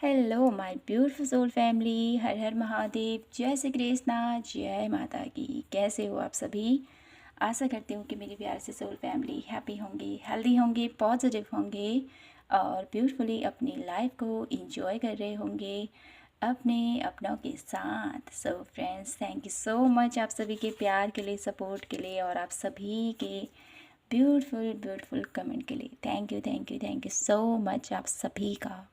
Hello my beautiful soul family, हर हर महादेव, जय श्री कृष्णा, जय माता की। कैसे हो आप सभी? आशा करती हूँ कि मेरी प्यार से सोल फैमिली हैप्पी होंगे, हेल्दी होंगे, पॉजिटिव होंगे और ब्यूटीफुली अपनी लाइफ को एंजॉय कर रहे होंगे अपने अपनों के साथ। So friends, thank you so much आप सभी के प्यार के लिए, सपोर्ट के लिए और आप सभी के ब्यूटीफुल ब्यूटीफुल कमेंट के लिए। Thank you thank you thank you so much आप सभी का।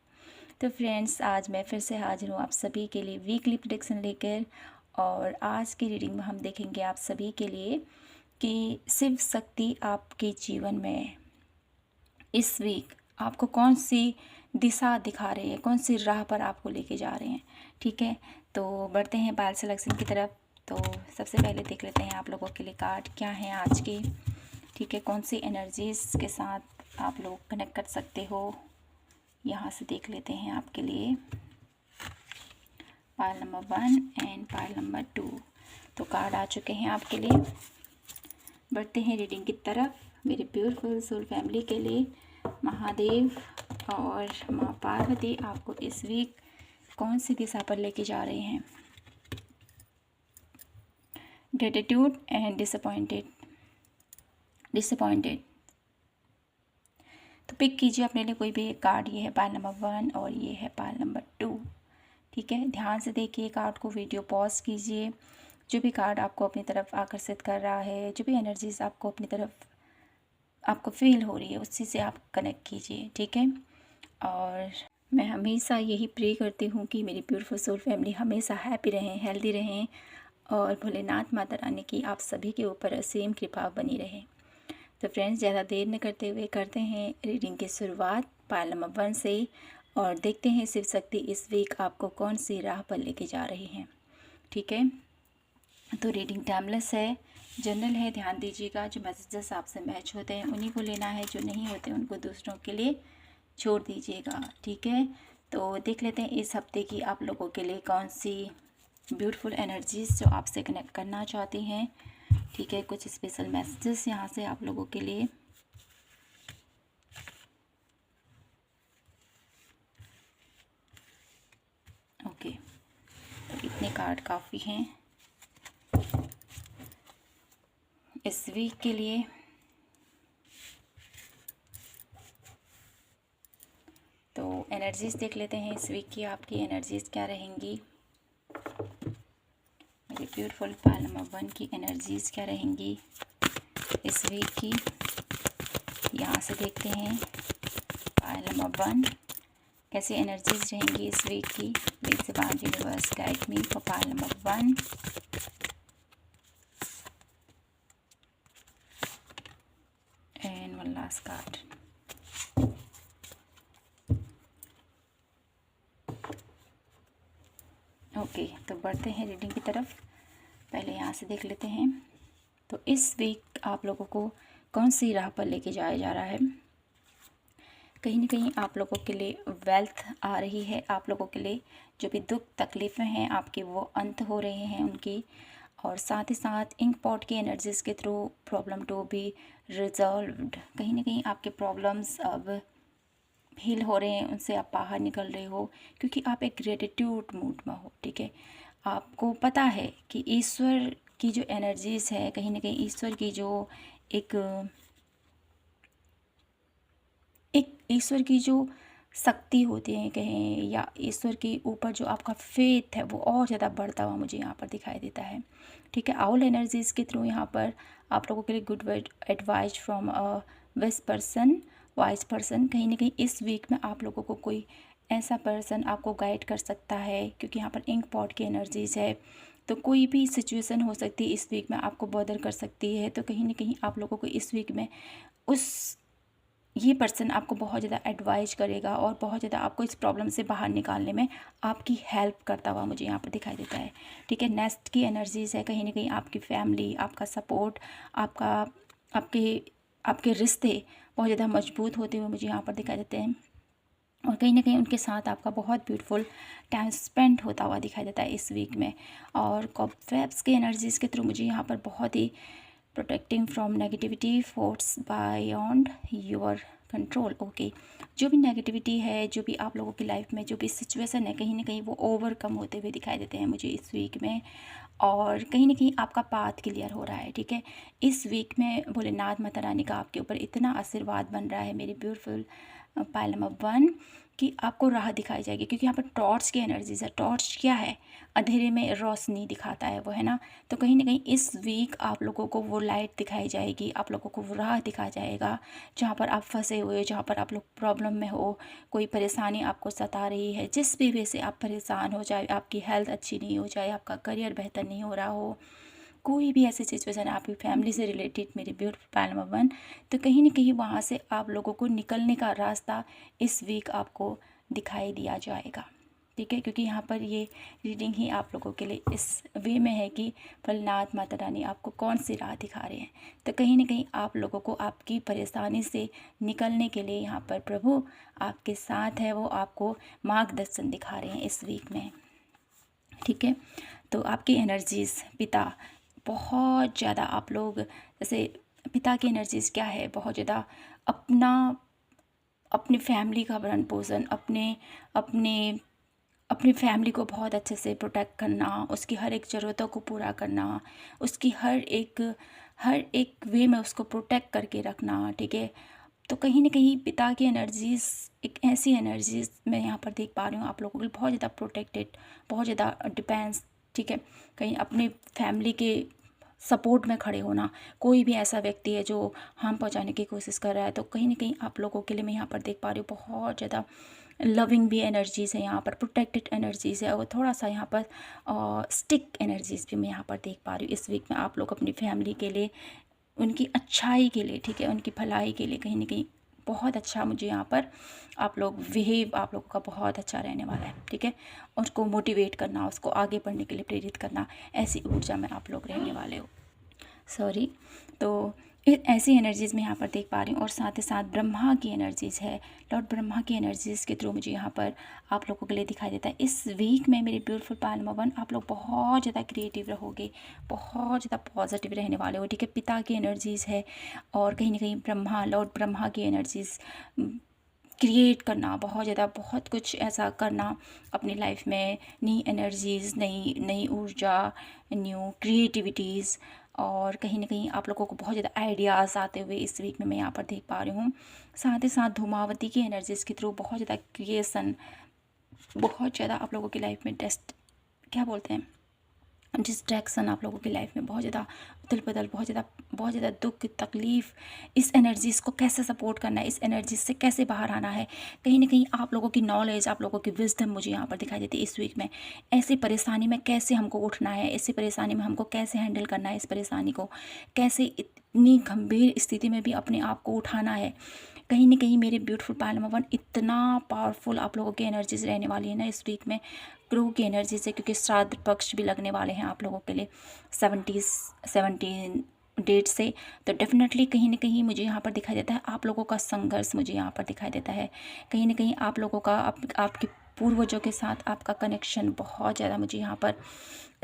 तो फ्रेंड्स, आज मैं फिर से हाजिर हूँ आप सभी के लिए वीकली प्रेडिक्शन लेकर। और आज की रीडिंग में हम देखेंगे आप सभी के लिए कि शिव शक्ति आपके जीवन में इस वीक आपको कौन सी दिशा दिखा रहे हैं, कौन सी राह पर आपको लेके जा रहे हैं। ठीक है, तो बढ़ते हैं पायल सिलेक्शन की तरफ। तो सबसे पहले देख लेते हैं आप लोगों के लिए कार्ड क्या हैं आज के। ठीक है, कौन सी एनर्जीज के साथ आप लोग कनेक्ट कर सकते हो, यहाँ से देख लेते हैं आपके लिए pile number 1 and pile number 2। तो कार्ड आ चुके हैं आपके लिए। बढ़ते हैं रीडिंग की तरफ। मेरे ब्यूटीफुल सोल फैमिली के लिए महादेव और माँ पार्वती आपको इस वीक कौन सी दिशा पर लेके जा रहे हैं। Gratitude and disappointed. तो पिक कीजिए अपने लिए कोई भी एक कार्ड। ये है पायल नंबर 1 और ये है पायल नंबर 2। ठीक है, ध्यान से देखिए कार्ड को, वीडियो पॉज कीजिए। जो भी कार्ड आपको अपनी तरफ आकर्षित कर रहा है, जो भी एनर्जीज आपको अपनी तरफ आपको फील हो रही है, उसी से आप कनेक्ट कीजिए। ठीक है, और मैं हमेशा यही प्रे करती हूँ कि मेरी ब्यूटीफुल सोल फैमिली हमेशा हैप्पी रहें, हेल्दी रहें और भोलेनाथ माता रानी की आप सभी के ऊपर असीम कृपा बनी रहे। तो फ्रेंड्स, ज़्यादा देर न करते हुए करते हैं रीडिंग की शुरुआत पायल नंबर 1 से और देखते हैं शिव शक्ति इस वीक आपको कौन सी राह पर लेके जा रही हैं। ठीक है, तो रीडिंग टाइमलेस है, जनरल है, ध्यान दीजिएगा। जो मैसेजेस आपसे मैच होते हैं उन्हीं को लेना है, जो नहीं होते उनको दूसरों के लिए छोड़ दीजिएगा। ठीक है, तो देख लेते हैं इस हफ्ते की आप लोगों के लिए कौन सी ब्यूटीफुल एनर्जीज जो आपसे कनेक्ट करना चाहती हैं। ठीक है, कुछ स्पेशल मैसेजेस यहाँ से आप लोगों के लिए। ओके, तो इतने कार्ड काफ़ी हैं इस वीक के लिए। तो एनर्जीज देख लेते हैं इस वीक की आपकी एनर्जीज क्या रहेंगी। मेरी ब्यूटीफुल पायल नंबर 1 की एनर्जीज क्या रहेंगी इस वीक की, यहाँ से देखते हैं। पायल नंबर 1 कैसी एनर्जीज रहेंगी इस वीक की। Please divine universe guide me for pile number 1 and one last card. Okay, तो बढ़ते हैं रीडिंग की तरफ। पहले यहाँ से देख लेते हैं तो इस वीक आप लोगों को कौन सी राह पर लेके जाया जा रहा है। कहीं ना कहीं आप लोगों के लिए वेल्थ आ रही है, आप लोगों के लिए जो भी दुख तकलीफ़ें हैं आपके वो अंत हो रहे हैं उनकी। और साथ ही साथ इंक पॉट की एनर्जीज़ के through problem to be resolved. कहीं ना कहीं आपके प्रॉब्लम्स अब हील हो रहे हैं, उनसे आप बाहर निकल रहे हो क्योंकि आप एक ग्रेटिट्यूड मूड में हो। ठीक है, आपको पता है कि ईश्वर की जो एनर्जीज़ है, कहीं ना कहीं ईश्वर की जो एक ईश्वर की जो शक्ति होती है कहें, या ईश्वर के ऊपर जो आपका फेथ है वो और ज़्यादा बढ़ता हुआ मुझे यहाँ पर दिखाई देता है। ठीक है, ऑल एनर्जीज़ के थ्रू यहाँ पर आप लोगों के लिए good advice from a wise person. कहीं ना कहीं इस वीक में आप लोगों को कोई ऐसा पर्सन आपको गाइड कर सकता है, क्योंकि यहाँ पर इंक पॉट की एनर्जीज़ है। तो कोई भी सिचुएशन हो सकती है इस वीक में आपको बॉदर कर सकती है। तो कहीं ना कहीं आप लोगों को इस वीक में ये पर्सन आपको बहुत ज़्यादा एडवाइस करेगा और बहुत ज़्यादा आपको इस प्रॉब्लम से बाहर निकालने में आपकी हेल्प करता हुआ मुझे यहाँ पर दिखाई देता है। ठीक है, नेक्स्ट की एनर्जीज़ है, कहीं ना कहीं आपकी फैमिली, आपका सपोर्ट, आपके आपके रिश्ते बहुत ज़्यादा मजबूत होते हुए मुझे यहाँ पर दिखाई देते हैं। और कहीं ना कहीं उनके साथ आपका बहुत ब्यूटीफुल टाइम स्पेंड होता हुआ दिखाई देता है इस वीक में। और कॉबवेब्स के एनर्जीज़ के थ्रू मुझे यहाँ पर बहुत ही protecting from negativity force beyond your control. Okay, जो भी नेगेटिविटी है, जो भी आप लोगों की लाइफ में जो भी सिचुएशन है, कहीं ना कहीं वो ओवरकम होते हुए दिखाई देते हैं मुझे इस वीक में। और कहीं ना कहीं आपका पाथ क्लियर हो रहा है, ठीक है। इस वीक में भोलेनाथ माता रानी का आपके ऊपर इतना आशीर्वाद बन रहा है मेरी ब्यूटीफुल पायल नंबर 1 कि आपको राह दिखाई जाएगी, क्योंकि यहाँ पर टॉर्च की एनर्जीज है। टॉर्च क्या है? अंधेरे में रोशनी दिखाता है वो, है ना। तो कहीं ना कहीं इस वीक आप लोगों को वो लाइट दिखाई जाएगी, आप लोगों को वो राह दिखाया जाएगा जहाँ पर आप फंसे हुए हो, जहाँ पर आप लोग प्रॉब्लम में हो, कोई परेशानी आपको सता रही है, जिस भी वजह से आप परेशान हो, चाहे आपकी हेल्थ अच्छी नहीं हो, चाहे आपका करियर बेहतर नहीं हो रहा हो, कोई भी ऐसी सिचुएशन है आपकी फैमिली से रिलेटेड मेरी ब्यूटीफुल पायल नंबर 1, तो कहीं ना कहीं वहाँ से आप लोगों को निकलने का रास्ता इस वीक आपको दिखाई दिया जाएगा, ठीक है। क्योंकि यहाँ पर ये रीडिंग ही आप लोगों के लिए इस वे में है कि भोलेनाथ माता रानी आपको कौन सी राह दिखा रहे हैं। तो कहीं ना कहीं आप लोगों को आपकी परेशानी से निकलने के लिए यहाँ पर प्रभु आपके साथ है, वो आपको मार्गदर्शन दिखा रहे हैं इस वीक में, ठीक है। तो आपकी एनर्जीज़ पिता बहुत ज़्यादा, आप लोग जैसे पिता की एनर्जीज़ क्या है, बहुत ज़्यादा अपनी फैमिली का भरण पोषण, अपने अपने अपनी फैमिली को बहुत अच्छे से प्रोटेक्ट करना, उसकी हर एक ज़रूरतों को पूरा करना, उसकी हर एक वे में उसको प्रोटेक्ट करके रखना, ठीक है। तो कहीं ना कहीं पिता की एनर्जीज़ एक ऐसी एनर्जीज़ मैं यहाँ पर देख पा रही हूँ आप लोगों को बहुत ज़्यादा प्रोटेक्टेड, बहुत ज़्यादा डिपेंड्स, ठीक है। कहीं अपने फैमिली के सपोर्ट में खड़े होना। कोई भी ऐसा व्यक्ति है जो हार्म पहुँचाने की कोशिश कर रहा है, तो कहीं ना कहीं आप लोगों के लिए मैं यहाँ पर देख पा रही हूँ बहुत ज़्यादा लविंग भी एनर्जीज़ है यहाँ पर, प्रोटेक्टेड एनर्जीज़ है, और थोड़ा सा यहाँ पर स्टिक एनर्जीज़ भी मैं यहाँ पर देख पा रही हूँ इस वीक में आप लोग अपनी फैमिली के लिए, उनकी अच्छाई के लिए, ठीक है, उनकी भलाई के लिए कहीं ना कहीं बहुत अच्छा मुझे यहाँ पर आप लोग बिहेव आप लोगों का बहुत अच्छा रहने वाला है, ठीक है। उसको मोटिवेट करना, उसको आगे बढ़ने के लिए प्रेरित करना, ऐसी ऊर्जा में आप लोग रहने वाले हो। सॉरी, तो ऐसी एनर्जीज़ मैं यहाँ पर देख पा रही हूँ। और साथ ही साथ ब्रह्मा की एनर्जीज़ है, लॉर्ड ब्रह्मा की एनर्जीज़ के थ्रू मुझे यहाँ पर आप लोगों के लिए दिखाई देता है इस वीक में मेरी ब्यूटीफुल पायल नंबर 1, आप लोग बहुत ज़्यादा क्रिएटिव रहोगे, बहुत ज़्यादा पॉजिटिव रहने वाले हो, ठीक है। पिता की एनर्जीज़ है और कहीं ना कहीं ब्रह्मा, लॉर्ड ब्रह्मा की एनर्जीज़ क्रिएट करना, बहुत ज़्यादा बहुत कुछ ऐसा करना अपनी लाइफ में, नई एनर्जीज़, नई नई ऊर्जा, न्यू क्रिएटिविटीज़, और कहीं ना कहीं आप लोगों को बहुत ज़्यादा आइडियाज़ आते हुए इस वीक में मैं यहाँ पर देख पा रही हूँ। साथ ही साथ धूमावती की एनर्जीज़ के थ्रू बहुत ज़्यादा क्रिएशन, बहुत ज़्यादा आप लोगों की लाइफ में क्या बोलते हैं, डिस्ट्रैक्शन आप लोगों की लाइफ में बहुत ज़्यादा उथल पुथल, बहुत ज़्यादा दुख तकलीफ़, इस एनर्जीज़ को कैसे सपोर्ट करना है, इस एनर्जीज से कैसे बाहर आना है। कहीं ना कहीं आप लोगों की नॉलेज, आप लोगों की विजडम मुझे यहाँ पर दिखाई देती है इस वीक में। ऐसी परेशानी में कैसे हमको उठना है, ऐसी परेशानी में हमको कैसे हैंडल करना है, इस परेशानी को कैसे इतनी गंभीर स्थिति में भी अपने आप को उठाना है। कहीं ना कहीं मेरे ब्यूटीफुल पायल नंबर 1 इतना पावरफुल आप लोगों की एनर्जीज रहने वाली है ना इस वीक में, ग्रह की एनर्जी से, क्योंकि श्राद्ध पक्ष भी लगने वाले हैं आप लोगों के लिए 17 डेट से। तो डेफिनेटली कहीं ना कहीं मुझे यहाँ पर दिखाई देता है आप लोगों का संघर्ष, मुझे यहाँ पर दिखाई देता है कहीं ना कहीं आप लोगों का आपके पूर्वजों के साथ आपका कनेक्शन बहुत ज़्यादा मुझे यहाँ पर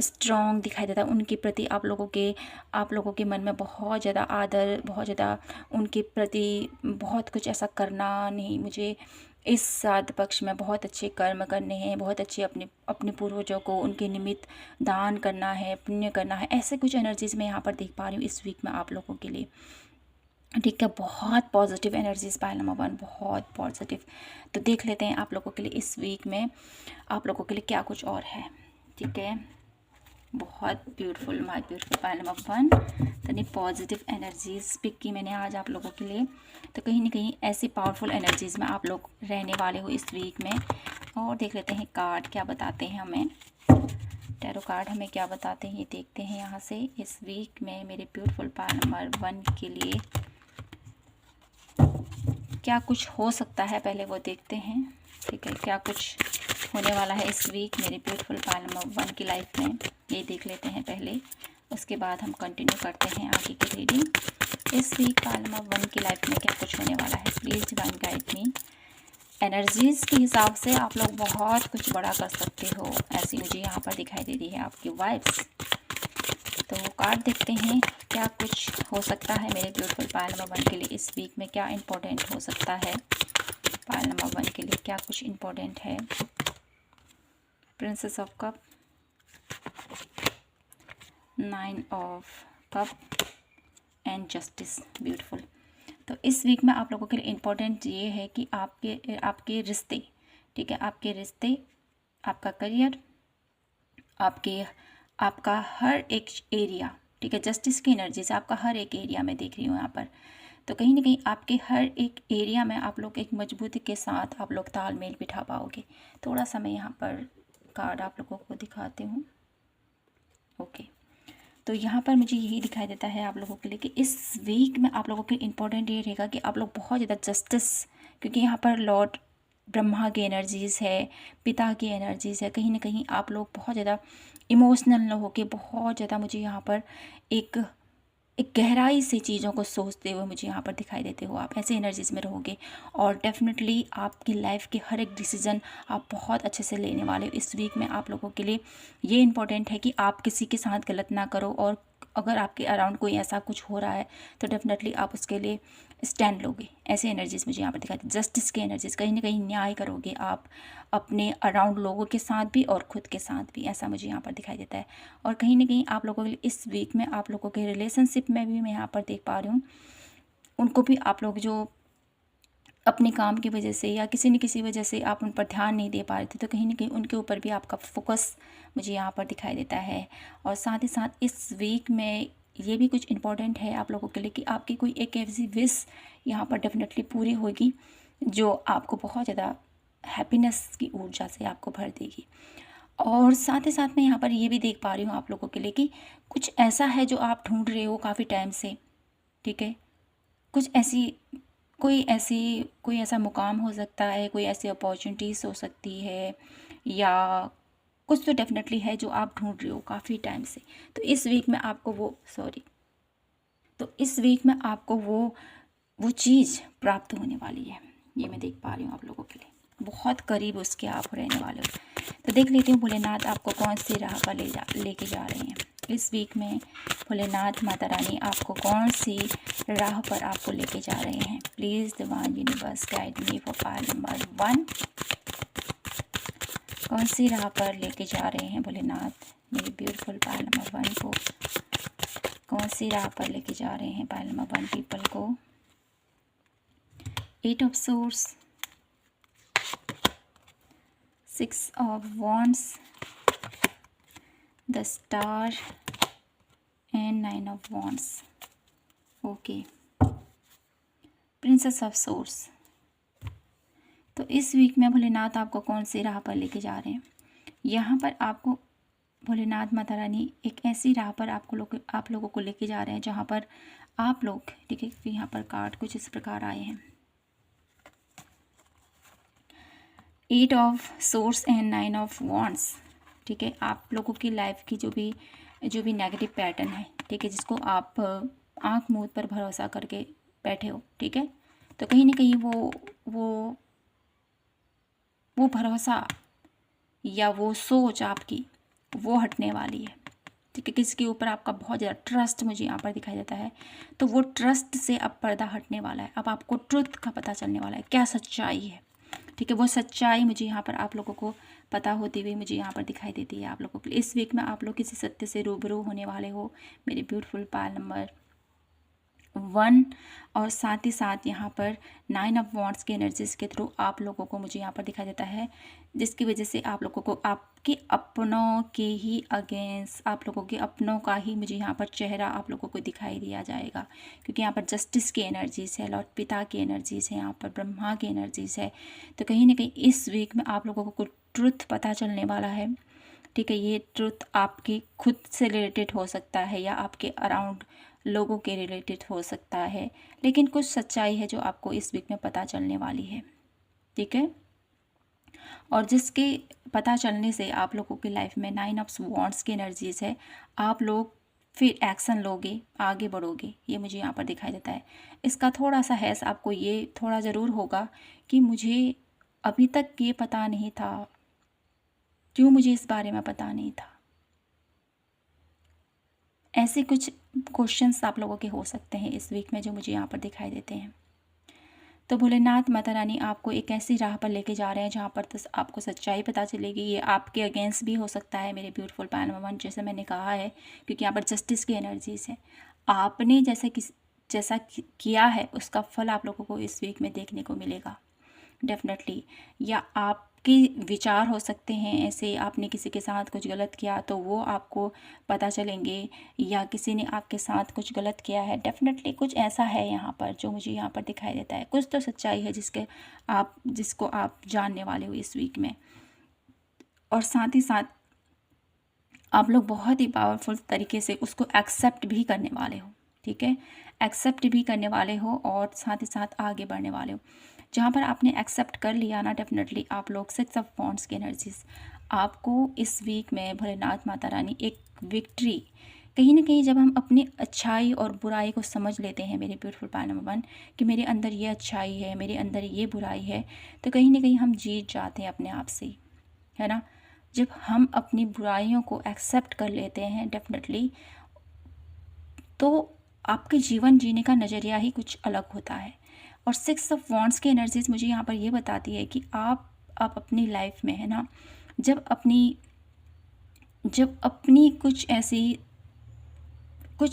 स्ट्रॉन्ग दिखाई देता है। उनके प्रति आप लोगों के मन में बहुत ज़्यादा आदर, बहुत ज़्यादा उनके प्रति बहुत कुछ ऐसा करना नहीं, मुझे इस श्राद्ध पक्ष में बहुत अच्छे कर्म करने हैं, बहुत अच्छे अपने पूर्वजों को उनके निमित्त दान करना है, पुण्य करना है, ऐसे कुछ एनर्जीज़ मैं यहाँ पर देख पा रही हूँ इस वीक में आप लोगों के लिए, ठीक है। बहुत पॉजिटिव एनर्जीज पायल नंबर 1, बहुत पॉजिटिव। तो देख लेते हैं आप लोगों के लिए इस वीक में आप लोगों के लिए क्या कुछ और है, ठीक है। बहुत beautiful, my beautiful pile number 1, तनी पॉजिटिव एनर्जीज पिक की मैंने आज आप लोगों के लिए। तो कहीं ना कहीं ऐसी पावरफुल एनर्जीज़ में आप लोग रहने वाले हो इस वीक में। और देख लेते हैं कार्ड क्या बताते हैं हमें, टैरो कार्ड हमें क्या बताते हैं ये देखते हैं यहाँ से। इस वीक में मेरे ब्यूटीफुल पायल नंबर 1 के लिए क्या कुछ हो सकता है, पहले वो देखते हैं, ठीक है। क्या कुछ होने वाला है इस वीक मेरे ब्यूटीफुल पायल नंबर 1 की लाइफ में, ये देख लेते हैं पहले, उसके बाद हम कंटिन्यू करते हैं आगे की रीडिंग। इस वीक पायल नंबर 1 की लाइफ में क्या कुछ होने वाला है, please divine guide me. Energies के हिसाब से आप लोग बहुत कुछ बड़ा कर सकते हो, ऐसी मुझे यहाँ पर दिखाई दे रही है आपकी वाइब्स। तो कार्ड देखते हैं क्या कुछ हो सकता है मेरे ब्यूटीफुल पायल नंबर 1 के लिए इस वीक में, क्या इम्पोर्टेंट हो सकता है पायल नंबर 1 के लिए, क्या कुछ इम्पोर्टेंट है। Princess of cup, 9 of cup and justice, beautiful. तो इस वीक में आप लोगों के लिए इम्पोर्टेंट ये है कि आपके रिश्ते, ठीक है, आपके रिश्ते, आपका करियर, आपका हर एक एरिया, ठीक है, जस्टिस की एनर्जी से आपका हर एक एरिया में देख रही हूँ यहाँ पर। तो कहीं ना कहीं आपके हर एक एरिया में आप लोग एक मजबूती के साथ आप लोग तालमेल बिठा पाओगे। थोड़ा सा मैं यहाँ पर कार्ड आप लोगों को दिखाती हूँ। ओके, तो यहाँ पर मुझे यही दिखाई देता है आप लोगों के लिए कि इस वीक में आप लोगों के लिए इम्पोर्टेंट ये रहेगा कि आप लोग बहुत ज़्यादा जस्टिस, क्योंकि यहाँ पर लॉर्ड ब्रह्मा की एनर्जीज़ है, पिता की एनर्जीज़ है, कहीं ना कहीं आप लोग बहुत ज़्यादा इमोशनल न होके बहुत ज़्यादा मुझे यहाँ पर एक गहराई से चीज़ों को सोचते हुए मुझे यहाँ पर दिखाई देते हो। आप ऐसे एनर्जीज में रहोगे और डेफिनेटली आपकी लाइफ के हर एक डिसीजन आप बहुत अच्छे से लेने वाले हो। इस वीक में आप लोगों के लिए ये इम्पोर्टेंट है कि आप किसी के साथ गलत ना करो, और अगर आपके अराउंड कोई ऐसा कुछ हो रहा है तो डेफिनेटली आप उसके लिए स्टैंड लोगे। ऐसे एनर्जीज मुझे यहाँ पर दिखाई दी, जस्टिस की एनर्जीज, कहीं ना कहीं न्याय करोगे आप अपने अराउंड लोगों के साथ भी और खुद के साथ भी, ऐसा मुझे यहाँ पर दिखाई देता है। और कहीं ना कहीं आप लोगों के लिए इस वीक में आप लोगों के रिलेशनशिप में भी मैं यहाँ पर देख पा रही हूँ, उनको भी आप लोग जो अपने काम की वजह से या किसी न किसी वजह से आप उन पर ध्यान नहीं दे पा रहे थे, तो कहीं ना कहीं उनके ऊपर भी आपका फोकस मुझे यहाँ पर दिखाई देता है। और साथ ही साथ इस वीक में ये भी कुछ इम्पोर्टेंट है आप लोगों के लिए कि आपकी कोई एक ऐसी विश यहाँ पर डेफिनेटली पूरी होगी जो आपको बहुत ज़्यादा हैप्पीनेस की ऊर्जा से आपको भर देगी। और साथ ही साथ मैं यहाँ पर ये भी देख पा रही हूँ आप लोगों के लिए कि कुछ ऐसा है जो आप ढूंढ रहे हो काफ़ी टाइम से, ठीक है, कुछ कोई ऐसा मुकाम हो सकता है, कोई ऐसी अपॉर्चुनिटीज़ हो सकती है, या कुछ तो डेफिनेटली है जो आप ढूंढ रहे हो काफ़ी टाइम से। तो इस वीक में आपको वो चीज़ प्राप्त होने वाली है, ये मैं देख पा रही हूँ आप लोगों के लिए, बहुत करीब उसके आप रहने वाले हो। तो देख लेती हूँ भोलेनाथ आपको कौन सी राह पर लेके जा रहे हैं इस वीक में। भोलेनाथ माता रानी आपको कौन सी राह पर आपको लेके जा रहे हैं। Please divine universe guide me for pile number 1। कौन सी राह पर लेके जा रहे हैं भोलेनाथ मेरे ब्यूटीफुल पायल नंबर 1 को, कौन सी राह पर लेके जा रहे हैं पायल नंबर 1 पीपल को। 8 of source, 6 of wands, the star and 9 of wands. Okay, princess of source. तो इस वीक में भोलेनाथ आपको कौन सी राह पर लेके जा रहे हैं। यहाँ पर आपको भोलेनाथ माता रानी एक ऐसी राह पर आप लोगों को लेके जा रहे हैं जहाँ पर आप लोग, ठीक है, यहाँ पर कार्ड कुछ इस प्रकार आए हैं, 8 of source and 9 of wands, ठीक है। आप लोगों की लाइफ की जो भी नेगेटिव पैटर्न है, ठीक है, जिसको आप आंख मूंद पर भरोसा करके बैठे हो, ठीक है, तो कहीं ना कहीं वो भरोसा या वो सोच आपकी वो हटने वाली है, ठीक है। किसके ऊपर आपका बहुत ज़्यादा ट्रस्ट मुझे यहाँ पर दिखाई देता है, तो वो ट्रस्ट से अब पर्दा हटने वाला है। अब आपको ट्रुथ का पता चलने वाला है, क्या सच्चाई है, ठीक है। वो सच्चाई मुझे यहाँ पर आप लोगों को पता होती हुई मुझे यहाँ पर दिखाई देती है आप लोगों के लिए। इस वीक में आप लोग किसी सत्य से रूबरू होने वाले हो मेरे ब्यूटीफुल पायल नंबर 1। और साथ ही साथ यहाँ पर 9 ऑफ वॉन्ड्स के एनर्जीज के थ्रू आप लोगों को मुझे यहाँ पर दिखाई देता है, जिसकी वजह से आप लोगों को आपके अपनों के ही अगेंस्ट, आप लोगों के अपनों का ही मुझे यहाँ पर चेहरा आप लोगों को दिखाई दिया जाएगा, क्योंकि यहाँ पर जस्टिस की एनर्जीज़ है, लॉर्ड पिता की एनर्जीज़ है, यहाँ पर ब्रह्मा की एनर्जीज़ है। तो कहीं ना कहीं इस वीक में आप लोगों को ट्रुथ पता चलने वाला है, ठीक है। ये ट्रुथ आपकी खुद से रिलेटेड हो सकता है या आपके अराउंड लोगों के रिलेटेड हो सकता है, लेकिन कुछ सच्चाई है जो आपको इस वीक में पता चलने वाली है, ठीक है। और जिसके पता चलने से आप लोगों की लाइफ में 9 ऑफ वॉन्ड्स की एनर्जीज है, आप लोग फिर एक्शन लोगे, आगे बढ़ोगे, ये मुझे यहाँ पर दिखाई देता है। इसका थोड़ा सा हैस आपको ये थोड़ा ज़रूर होगा कि मुझे अभी तक ये पता नहीं था, क्यों मुझे इस बारे में पता नहीं था, ऐसे कुछ क्वेश्चंस आप लोगों के हो सकते हैं इस वीक में जो मुझे यहाँ पर दिखाई देते हैं। तो भोलेनाथ माता रानी आपको एक ऐसी राह पर लेके जा रहे हैं जहाँ पर तो आपको सच्चाई पता चलेगी। ये आपके अगेंस्ट भी हो सकता है मेरे ब्यूटीफुल पैनोमन, जैसे मैंने कहा है, क्योंकि यहाँ पर जस्टिस की एनर्जीज है। आपने जैसा किया है उसका फल आप लोगों को इस वीक में देखने को मिलेगा डेफिनेटली। या आपके विचार हो सकते हैं ऐसे, आपने किसी के साथ कुछ गलत किया तो वो आपको पता चलेंगे, या किसी ने आपके साथ कुछ गलत किया है, डेफिनेटली कुछ ऐसा है यहाँ पर जो मुझे यहाँ पर दिखाई देता है। कुछ तो सच्चाई है जिसको आप जानने वाले हो इस वीक में। और साथ ही साथ आप लोग बहुत ही पावरफुल तरीके से उसको एक्सेप्ट भी करने वाले हो, ठीक है, एक्सेप्ट भी करने वाले हो और साथ ही साथ आगे बढ़ने वाले हो। जहाँ पर आपने एक्सेप्ट कर लिया ना, डेफिनेटली आप लोग 6 ऑफ वॉन्ड्स की एनर्जीज, आपको इस वीक में भोलेनाथ माता रानी एक विक्ट्री, कहीं ना कहीं जब हम अपनी अच्छाई और बुराई को समझ लेते हैं मेरे ब्यूटीफुल पैनमन, कि मेरे अंदर ये अच्छाई है, मेरे अंदर ये बुराई है, तो कहीं ना कहीं हम जीत जाते हैं अपने आप से, है ना। जब हम अपनी बुराइयों को एक्सेप्ट कर लेते हैं डेफिनेटली, तो आपके जीवन जीने का नज़रिया ही कुछ अलग होता है। और 6 ऑफ वॉन्ड्स की एनर्जीज मुझे यहाँ पर ये बताती है कि आप अपनी लाइफ में, है ना, जब अपनी कुछ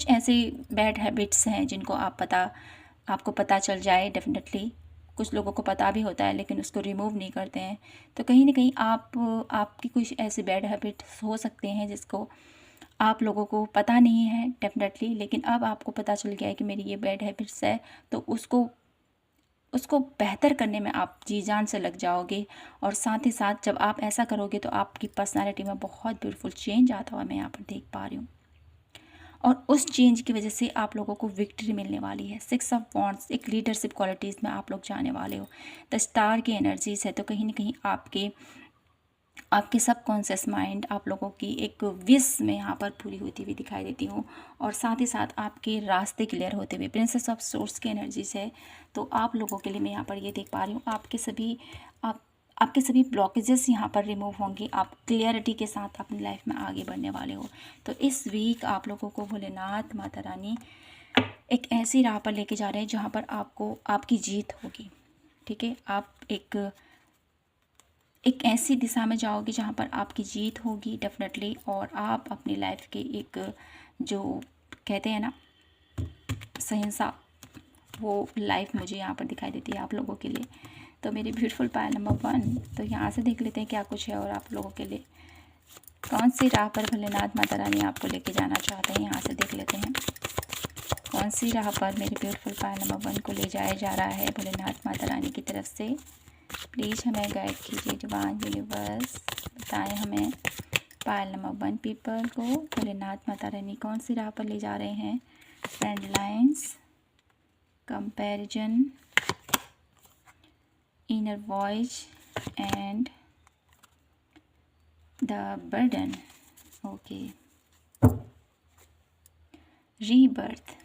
ऐसे बैड हैबिट्स हैं जिनको आपको पता चल जाए, डेफिनेटली कुछ लोगों को पता भी होता है लेकिन उसको रिमूव नहीं करते हैं, तो कहीं ना कहीं आपकी कुछ ऐसे बैड हैबिट्स हो सकते हैं जिसको आप लोगों को पता नहीं है डेफिनेटली, लेकिन अब आपको पता चल गया है कि मेरी ये बैड हैबिट्स है, तो उसको बेहतर करने में आप जी जान से लग जाओगे। और साथ ही साथ जब आप ऐसा करोगे तो आपकी पर्सनालिटी में बहुत ब्यूटीफुल चेंज आता हुआ मैं यहाँ पर देख पा रही हूँ, और उस चेंज की वजह से आप लोगों को विक्ट्री मिलने वाली है। 6 ऑफ वॉन्ड्स एक लीडरशिप क्वालिटीज़ में आप लोग जाने वाले हो। द स्टार की एनर्जीज है, तो कहीं ना कहीं आपके सबकॉन्शियस माइंड आप लोगों की एक विश में यहाँ पर पूरी होती हुई दिखाई देती हूँ, और साथ ही साथ आपके रास्ते क्लियर होते हुए। प्रिंसेस ऑफ सोर्स की एनर्जीज है, तो आप लोगों के लिए मैं यहाँ पर ये देख पा रही हूँ, आपके सभी ब्लॉकेजेस यहाँ पर रिमूव होंगे, आप क्लियरिटी के साथ अपनी लाइफ में आगे बढ़ने वाले हो। तो इस वीक आप लोगों को भोलेनाथ माता रानी एक ऐसी राह पर लेके जा रहे हैं जहाँ पर आपकी जीत होगी, ठीक है। आप एक ऐसी दिशा में जाओगे जहाँ पर आपकी जीत होगी डेफिनेटली, और आप अपनी लाइफ के एक, जो कहते हैं ना, सहिंसा, वो लाइफ मुझे यहाँ पर दिखाई देती है आप लोगों के लिए। तो मेरे ब्यूटीफुल पायल नंबर 1, तो यहाँ से देख लेते हैं क्या कुछ है और आप लोगों के लिए कौन सी राह पर भोलेनाथ माता रानी आपको लेके जाना चाहते हैं। यहाँ से देख लेते हैं कौन सी राह पर मेरे ब्यूटीफुल पायल नंबर 1 को ले जाया जा रहा है भोलेनाथ माता रानी की तरफ से। प्लीज़ हमें गाइड कीजिए डिवाइन यूनिवर्स, बताएं हमें पायल नंबर 1 पीपल को भोलेनाथ माता रानी कौन सी राह पर ले जा रहे हैं। Friend lines, comparison, inner voice and the burden, okay, rebirth.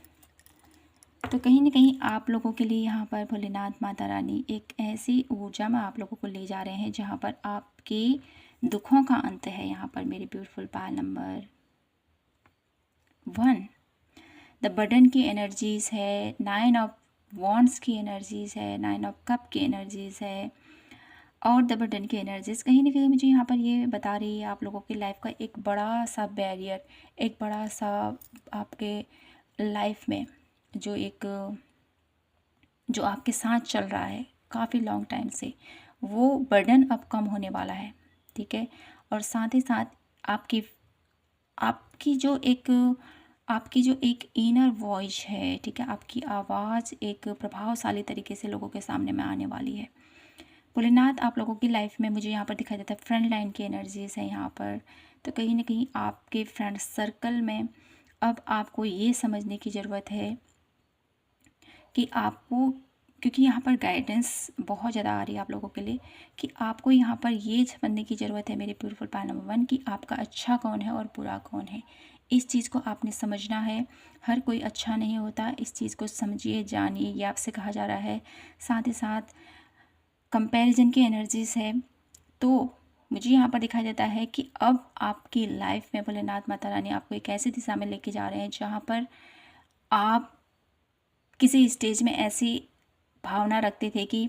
तो कहीं ना कहीं आप लोगों के लिए यहाँ पर भोलेनाथ माता रानी एक ऐसी ऊर्जा में आप लोगों को ले जा रहे हैं जहाँ पर आपके दुखों का अंत है। यहाँ पर मेरे beautiful pile number 1 the burden की एनर्जीज़ है, 9 ऑफ वॉन्ड्स की एनर्जीज़ है, 9 ऑफ कप की एनर्जीज़ है, और द बर्डन की एनर्जीज़ कहीं ना कहीं मुझे यहाँ पर ये बता रही है आप लोगों की लाइफ का एक बड़ा सा बैरियर, एक बड़ा सा आपके लाइफ में जो आपके साथ चल रहा है काफ़ी लॉन्ग टाइम से, वो बर्डन अब कम होने वाला है, ठीक है। और साथ ही साथ आपकी जो एक इनर वॉइस है, ठीक है, आपकी आवाज़ एक प्रभावशाली तरीके से लोगों के सामने में आने वाली है। भोलेनाथ आप लोगों की लाइफ में मुझे यहाँ पर दिखाई देता है फ्रेंड लाइन की एनर्जीज़ है यहाँ पर। तो कहीं ना कहीं आपके फ्रेंड सर्कल में अब आपको ये समझने की ज़रूरत है कि आपको, क्योंकि यहाँ पर गाइडेंस बहुत ज़्यादा आ रही है आप लोगों के लिए, कि आपको यहाँ पर ये समझने की ज़रूरत है मेरे ब्यूटीफुल पायल नंबर 1 कि आपका अच्छा कौन है और बुरा कौन है। इस चीज़ को आपने समझना है। हर कोई अच्छा नहीं होता, इस चीज़ को समझिए, जानिए, ये आपसे कहा जा रहा है। साथ ही साथ कंपैरिजन की एनर्जीज़ है, तो मुझे यहाँ पर दिखाई देता है कि अब आपकी लाइफ में भोलेनाथ माता रानी आपको एक ऐसी दिशा में लेके जा रहे हैं जहाँ पर आप किसी स्टेज में ऐसी भावना रखते थे कि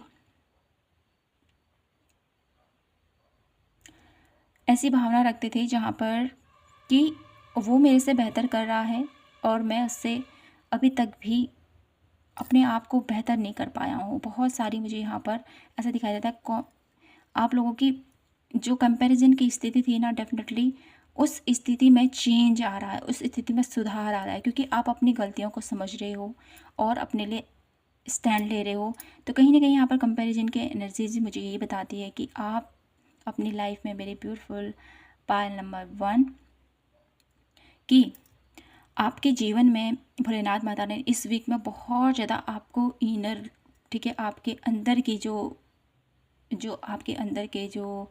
जहाँ पर कि वो मेरे से बेहतर कर रहा है और मैं उससे अभी तक भी अपने आप को बेहतर नहीं कर पाया हूँ। बहुत सारी मुझे यहाँ पर ऐसा दिखाई देता है आप लोगों की जो कंपैरिजन की स्थिति थी ना, डेफिनेटली उस स्थिति में चेंज आ रहा है, उस स्थिति में सुधार आ रहा है, क्योंकि आप अपनी गलतियों को समझ रहे हो और अपने लिए स्टैंड ले रहे हो। तो कहीं ना कहीं यहाँ पर कंपैरिजन के एनर्जीज मुझे ये बताती है कि आप अपनी लाइफ में मेरे ब्यूटीफुल पायल नंबर 1 कि आपके जीवन में भोलेनाथ माता ने इस वीक में बहुत ज़्यादा आपको इनर, ठीक है, आपके अंदर की जो आपके अंदर के जो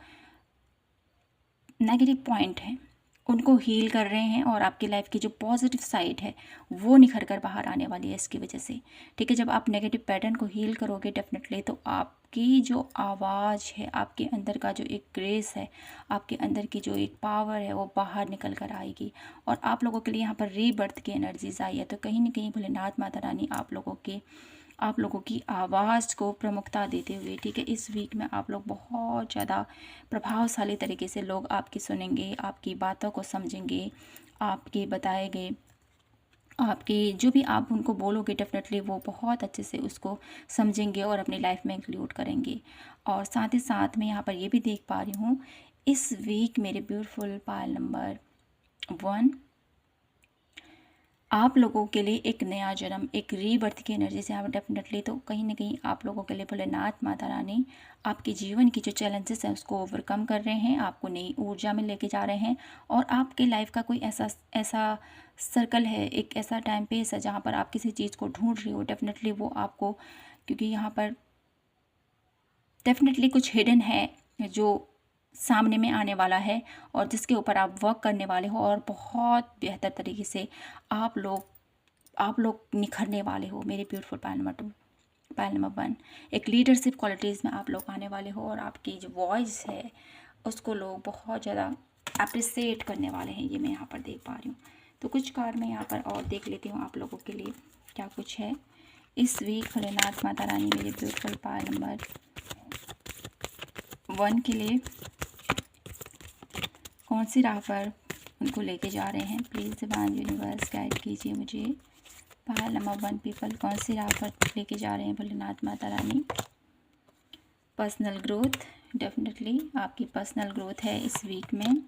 नेगेटिव पॉइंट हैं उनको हील कर रहे हैं और आपकी लाइफ की जो पॉजिटिव साइड है वो निखर कर बाहर आने वाली है इसकी वजह से। ठीक है, जब आप नेगेटिव पैटर्न को हील करोगे डेफिनेटली, तो आपकी जो आवाज़ है, आपके अंदर का जो एक ग्रेस है, आपके अंदर की जो एक पावर है, वो बाहर निकल कर आएगी। और आप लोगों के लिए यहाँ पर रीबर्थ की एनर्जीज आई है। तो कहीं ना कहीं भोलेनाथ माता रानी आप लोगों की आवाज़ को प्रमुखता देते हुए, ठीक है, इस वीक में आप लोग बहुत ज़्यादा प्रभावशाली तरीके से लोग आपकी सुनेंगे, आपकी बातों को समझेंगे, आपके बताए गए, आपकी जो भी आप उनको बोलोगे डेफिनेटली वो बहुत अच्छे से उसको समझेंगे और अपनी लाइफ में इंक्लूड करेंगे। और साथ ही साथ मैं यहाँ पर ये भी देख पा रही हूँ इस वीक मेरे ब्यूटीफुल पायल नंबर 1 आप लोगों के लिए एक नया जन्म, एक रीबर्थ की एनर्जी से आप डेफिनेटली, तो कहीं ना कहीं आप लोगों के लिए भोलेनाथ माता रानी आपके जीवन की जो चैलेंजेस हैं उसको ओवरकम कर रहे हैं, आपको नई ऊर्जा में लेके जा रहे हैं। और आपके लाइफ का कोई ऐसा ऐसा सर्कल है, एक ऐसा टाइम पेस है जहाँ पर आप किसी चीज़ को ढूंढ रही हो, डेफिनेटली वो आपको, क्योंकि यहाँ पर डेफिनेटली कुछ हिडन है जो सामने में आने वाला है और जिसके ऊपर आप वर्क करने वाले हो और बहुत बेहतर तरीके से आप लोग निखरने वाले हो। मेरे beautiful pile number 2, pile number 1, एक लीडरशिप क्वालिटीज़ में आप लोग आने वाले हो और आपकी जो वॉइस है उसको लोग बहुत ज़्यादा अप्रिसिएट करने वाले हैं, ये मैं यहाँ पर देख पा रही हूँ। तो कुछ कार्ड मैं यहाँ पर और देख लेती हूँ आप लोगों के लिए क्या कुछ है इस वीक। भोलेनाथ माता रानी मेरे ब्यूटीफुल पायल नंबर 1 के लिए कौन सी राह पर उनको लेके जा रहे हैं, प्लीज़ डिवाइन यूनिवर्स गाइड कीजिए मुझे। पायल नंबर 1 पीपल कौन सी राह पर लेके जा रहे हैं Bholenath Mata Rani. Personal growth, definitely आपकी पर्सनल ग्रोथ है इस वीक में।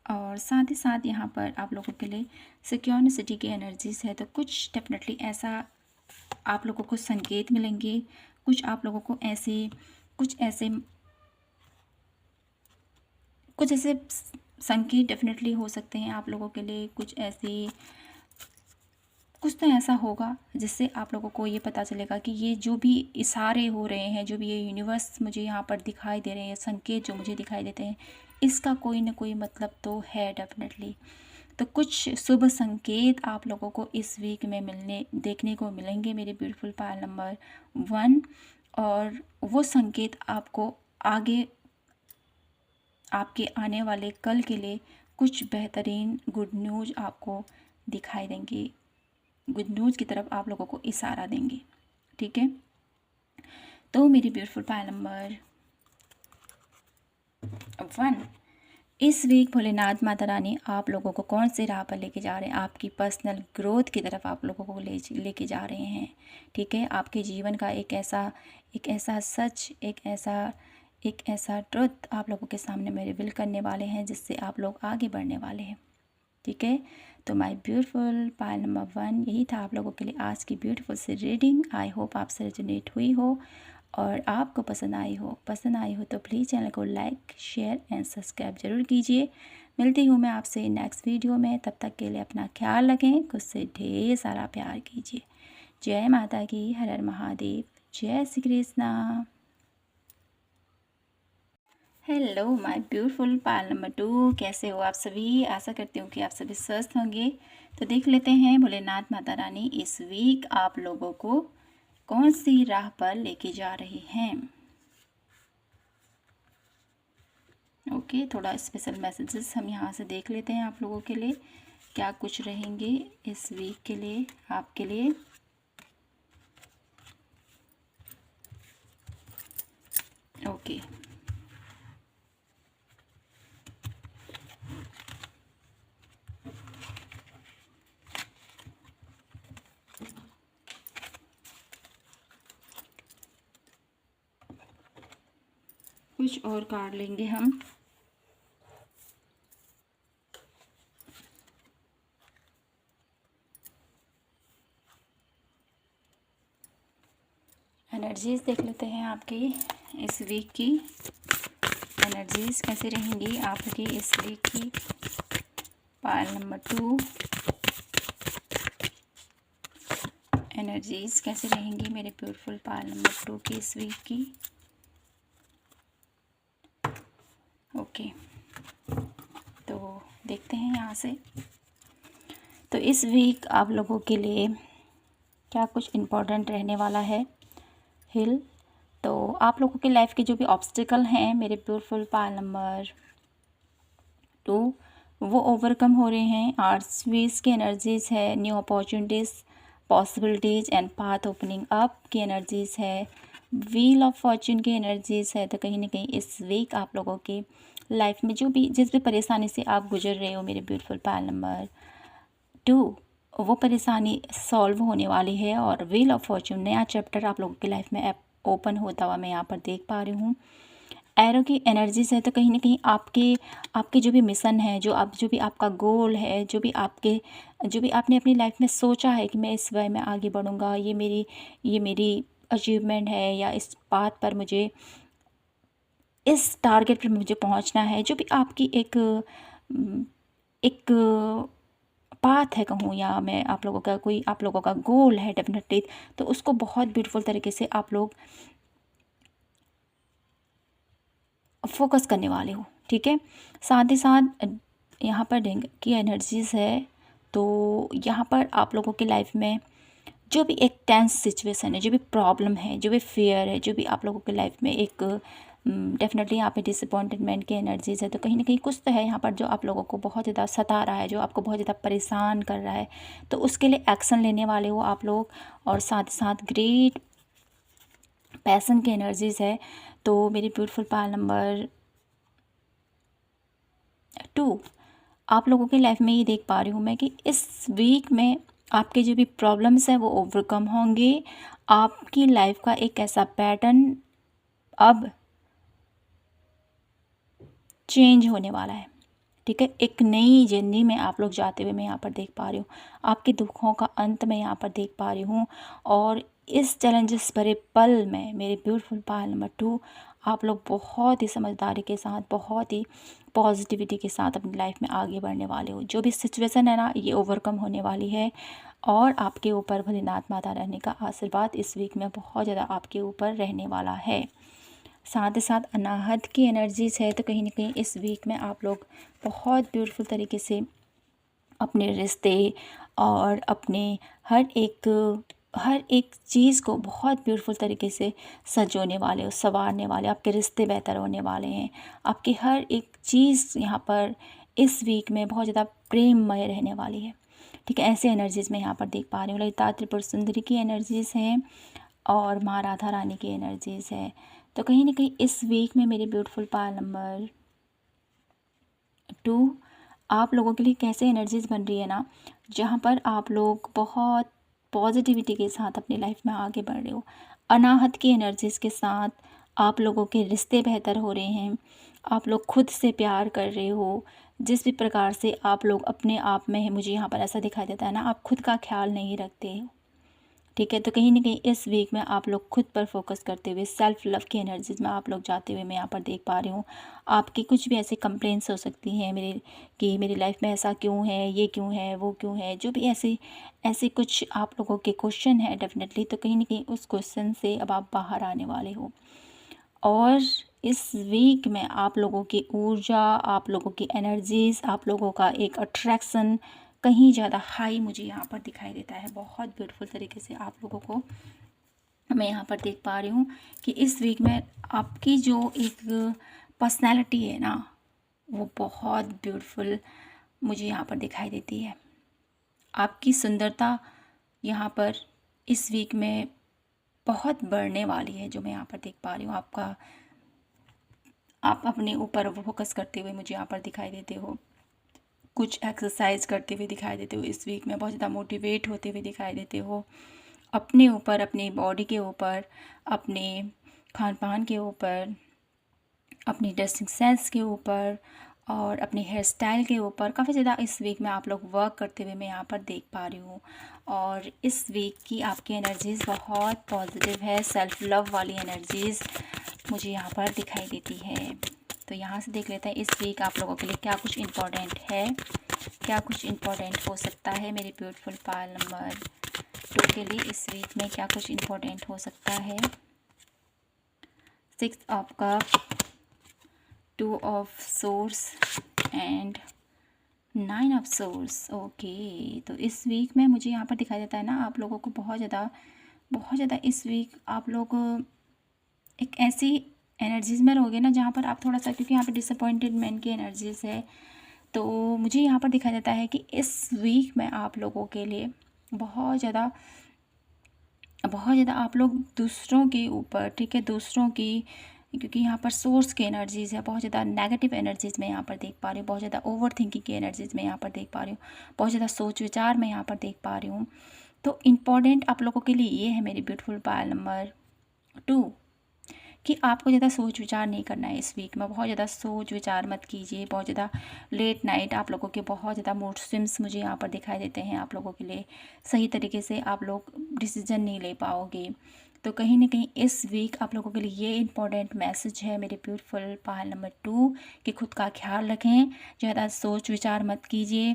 और साथ ही साथ यहाँ पर आप लोगों के लिए सिक्योरिटी की एनर्जीज है। तो कुछ डेफिनेटली ऐसा आप लोगों को संकेत मिलेंगे, कुछ आप लोगों को कुछ ऐसे संकेत डेफिनेटली हो सकते हैं आप लोगों के लिए। कुछ तो ऐसा होगा जिससे आप लोगों को ये पता चलेगा कि ये जो भी इशारे हो रहे हैं, जो भी ये यूनिवर्स मुझे यहाँ पर दिखाई दे रहे हैं, संकेत जो मुझे दिखाई देते हैं, इसका कोई ना कोई मतलब तो है डेफिनेटली। तो कुछ शुभ संकेत आप लोगों को इस वीक में देखने को मिलेंगे मेरे ब्यूटीफुल पायल नंबर 1। और वो संकेत आपको आगे आपके आने वाले कल के लिए कुछ बेहतरीन गुड न्यूज़ आपको दिखाई देंगे, गुड न्यूज़ की तरफ आप लोगों को इशारा देंगे। ठीक है, तो मेरी ब्यूटीफुल पायल नंबर 1 इस वीक भोलेनाथ माता रानी आप लोगों को कौन से राह पर लेके जा रहे हैं, आपकी पर्सनल ग्रोथ की तरफ आप लोगों को लेके जा रहे हैं। ठीक है, आपके जीवन का एक ऐसा सच, एक ऐसा ट्रुथ आप लोगों के सामने में रिवील करने वाले हैं जिससे आप लोग आगे बढ़ने वाले हैं। ठीक है, तो माय ब्यूटीफुल पायल नंबर 1 यही था आप लोगों के लिए आज की ब्यूटीफुल सी रीडिंग। आई होप आपसे रेजोनेट हुई हो और आपको पसंद आई हो तो प्लीज़ चैनल को लाइक, शेयर एंड सब्सक्राइब ज़रूर कीजिए। मिलती हूँ मैं आपसे नेक्स्ट वीडियो में, तब तक के लिए अपना ख्याल रखें, खुद से ढेर सारा प्यार कीजिए। जय माता की, हर हर महादेव, जय Shri Krishna. Hello my beautiful pile number 2, कैसे हो आप सभी। आशा करती हूँ कि आप सभी स्वस्थ होंगे। तो देख लेते हैं भोलेनाथ माता रानी इस वीक आप लोगों को कौन सी राह पर लेके जा रही हैं। ओके, थोड़ा स्पेशल मैसेजेस हम यहाँ से देख लेते हैं आप लोगों के लिए, क्या कुछ रहेंगे इस वीक के लिए आपके लिए। ओके, कुछ और कार्ड लेंगे हम। एनर्जीज देख लेते हैं आपकी इस वीक की। एनर्जीज कैसे रहेंगी आपकी इस वीक की। पायल नंबर 2, एनर्जीज कैसे रहेंगी मेरे ब्यूटीफुल पायल नंबर 2 की इस वीक की। ओके, तो देखते हैं यहाँ से। तो इस वीक आप लोगों के लिए क्या कुछ इम्पोर्टेंट रहने वाला है। हिल, तो आप लोगों की लाइफ के जो भी ऑब्स्टिकल हैं मेरे ब्यूटीफुल पायल नंबर 2, वो ओवरकम हो रहे हैं। आर्ट्स वीस की एनर्जीज़ है, new opportunities, possibilities and path opening up की एनर्जीज़ है, व्हील ऑफ फॉर्चून की एनर्जीज़ है। तो कहीं ना कहीं इस वीक आप लोगों की लाइफ में जो भी जिस भी परेशानी से आप गुजर रहे हो मेरे ब्यूटीफुल पायल नंबर 2, वो परेशानी सॉल्व होने वाली है और व्हील ऑफ फॉर्चून नया चैप्टर आप लोगों की लाइफ में ओपन होता हुआ मैं यहाँ पर देख पा रही हूँ। एरो की एनर्जीज है, तो कहीं ना कहीं आपके आपके जो भी मिशन है, जो भी आपका गोल है, जो भी आपने अपनी लाइफ में सोचा है कि मैं इस वे में आगे बढ़ूँगा, ये मेरी अचीवमेंट है, या इस बात पर मुझे इस टारगेट पर मुझे पहुंचना है, जो भी आपकी एक पाथ है कहूँ, या मैं आप लोगों का गोल है डेफिनेटली, तो उसको बहुत ब्यूटीफुल तरीके से आप लोग फोकस करने वाले हो। ठीक है, साथ ही साथ यहाँ पर डेंग की एनर्जीज़ है, तो यहाँ पर आप लोगों की लाइफ में जो भी एक टेंस सिचुएशन है, जो भी प्रॉब्लम है, जो भी फियर है, जो भी आप लोगों की लाइफ में एक डेफिनेटली यहाँ पे डिसअपॉइंटमेंट की एनर्जीज़ है, तो कहीं ना कहीं कुछ तो है यहाँ पर जो आप लोगों को बहुत ज़्यादा सता रहा है, जो आपको बहुत ज़्यादा परेशान कर रहा है, तो उसके लिए एक्शन लेने वाले हो आप लोग। और साथ ही साथ ग्रेट पैसन की एनर्जीज़ है। तो मेरी ब्यूटीफुल पायल नंबर 2, आप लोगों की लाइफ में ये देख पा रही हूँ मैं कि इस वीक में आपके जो भी प्रॉब्लम्स हैं वो ओवरकम होंगे। आपकी लाइफ का एक ऐसा पैटर्न अब चेंज होने वाला है। ठीक है, एक नई जर्नी में आप लोग जाते हुए मैं यहाँ पर देख पा रही हूँ। आपके दुखों का अंत मैं यहाँ पर देख पा रही हूँ। और इस चैलेंजेस भरे पल में मेरे ब्यूटीफुल पायल नंबर 2, आप लोग बहुत ही समझदारी के साथ, बहुत ही पॉजिटिविटी के साथ अपनी लाइफ में आगे बढ़ने वाले हो। जो भी सिचुएशन है ना, ये ओवरकम होने वाली है। और आपके ऊपर भोलेनाथ माता रहने का आशीर्वाद इस वीक में बहुत ज़्यादा आपके ऊपर रहने वाला है। साथ ही साथ अनाहत की एनर्जीज है, तो कहीं ना कहीं इस वीक में आप लोग बहुत ब्यूटीफुल तरीके से अपने रिश्ते और अपने हर एक चीज़ को बहुत ब्यूटीफुल तरीके से सजोने वाले हो, संवारने वाले। आपके रिश्ते बेहतर होने वाले हैं। आपकी हर एक चीज़ यहाँ पर इस वीक में बहुत ज़्यादा प्रेममय रहने वाली है। ठीक है, ऐसे एनर्जीज़ मैं यहाँ पर देख पा रही हूँ। ललिता त्रिपुर सुंदरी की एनर्जीज़ हैं और माँ राधा रानी की एनर्जीज़ है। तो कहीं ना कहीं इस वीक में मेरी ब्यूटीफुल पायल नंबर 2, आप लोगों के लिए कैसे एनर्जीज बन रही है ना, जहाँ पर आप लोग बहुत पॉजिटिविटी के साथ अपनी लाइफ में आगे बढ़ रहे हो। अनाहत की एनर्जीज के साथ आप लोगों के रिश्ते बेहतर हो रहे हैं। आप लोग खुद से प्यार कर रहे हो। जिस भी प्रकार से आप लोग अपने आप में है, मुझे यहाँ पर ऐसा दिखाई देता है ना, आप खुद का ख्याल नहीं रखते हो। ठीक है, तो कहीं ना कहीं इस वीक में आप लोग खुद पर फोकस करते हुए सेल्फ लव की एनर्जीज में आप लोग जाते हुए मैं यहाँ पर देख पा रही हूँ। आपकी कुछ भी ऐसी कंप्लेंट्स हो सकती हैं मेरी लाइफ में ऐसा क्यों है, ये क्यों है, वो क्यों है, जो भी ऐसे कुछ आप लोगों के क्वेश्चन है डेफिनेटली, तो कहीं ना कहीं उस क्वेश्चन से अब आप बाहर आने वाले हो। और इस वीक में आप लोगों की ऊर्जा, आप लोगों की एनर्जीज, आप लोगों का एक अट्रैक्शन कहीं ज़्यादा हाई मुझे यहाँ पर दिखाई देता है। बहुत ब्यूटीफुल तरीके से आप लोगों को मैं यहाँ पर देख पा रही हूँ कि इस वीक में आपकी जो एक पर्सनैलिटी है ना, वो बहुत ब्यूटीफुल मुझे यहाँ पर दिखाई देती है। आपकी सुंदरता यहाँ पर इस वीक में बहुत बढ़ने वाली है, जो मैं यहाँ पर देख पा रही हूँ। आप अपने ऊपर फोकस करते हुए मुझे यहाँ पर दिखाई देते हो, कुछ एक्सरसाइज करते हुए दिखाई देते हो। इस वीक में बहुत ज़्यादा मोटिवेट होते हुए दिखाई देते हो, अपने ऊपर, अपनी बॉडी के ऊपर, अपने खान पान के ऊपर, अपनी ड्रेसिंग सेंस के ऊपर और अपने हेयर स्टाइल के ऊपर काफ़ी ज़्यादा इस वीक में आप लोग वर्क करते हुए मैं यहाँ पर देख पा रही हूँ। और इस वीक की आपकी एनर्जीज़ बहुत पॉजिटिव है, सेल्फ लव वाली एनर्जीज़ मुझे यहाँ पर दिखाई देती है। तो यहाँ से देख लेते हैं इस वीक आप लोगों के लिए क्या कुछ इम्पोर्टेंट है, क्या कुछ इम्पोर्टेंट हो सकता है मेरे ब्यूटीफुल पायल नंबर 2 के लिए। इस वीक में क्या कुछ इम्पोर्टेंट हो सकता है। 6 of cup, 2 of source and 9 of source. Okay, तो इस वीक में मुझे यहाँ पर दिखाई देता है ना, आप लोगों को बहुत ज़्यादा इस वीक आप लोग एक ऐसी एनर्जीज़ में रहोगे ना जहाँ पर आप थोड़ा सा, क्योंकि यहाँ पर डिसअपॉइंटेडमेंट की एनर्जीज़ है, तो मुझे यहाँ पर दिखाई देता है कि इस वीक में आप लोगों के लिए बहुत ज़्यादा आप लोग दूसरों के ऊपर, ठीक है, दूसरों की, क्योंकि यहाँ पर सोर्स की एनर्जीज़ है, बहुत ज़्यादा नेगेटिव एनर्जीज़ में यहाँ पर देख पा रही हूँ, बहुत ज़्यादा ओवर थिंकिंग की एनर्जीज़ में यहाँ पर देख पा रही हूँ, बहुत ज़्यादा सोच विचार में यहाँ पर देख पा रही हूँ। तो इम्पॉर्टेंट आप लोगों के लिए ये है मेरी ब्यूटीफुल पायल नंबर 2 कि आपको ज़्यादा सोच विचार नहीं करना है इस वीक में। बहुत ज़्यादा सोच विचार मत कीजिए, बहुत ज़्यादा लेट नाइट आप लोगों के बहुत ज़्यादा मूड स्विंग्स मुझे यहाँ पर दिखाई देते हैं। आप लोगों के लिए सही तरीके से आप लोग डिसीजन नहीं ले पाओगे। तो कहीं ना कहीं इस वीक आप लोगों के लिए ये इंपॉर्टेंट मैसेज है मेरे ब्यूटीफुल पायल नंबर 2 कि खुद का ख्याल रखें, ज़्यादा सोच विचार मत कीजिए।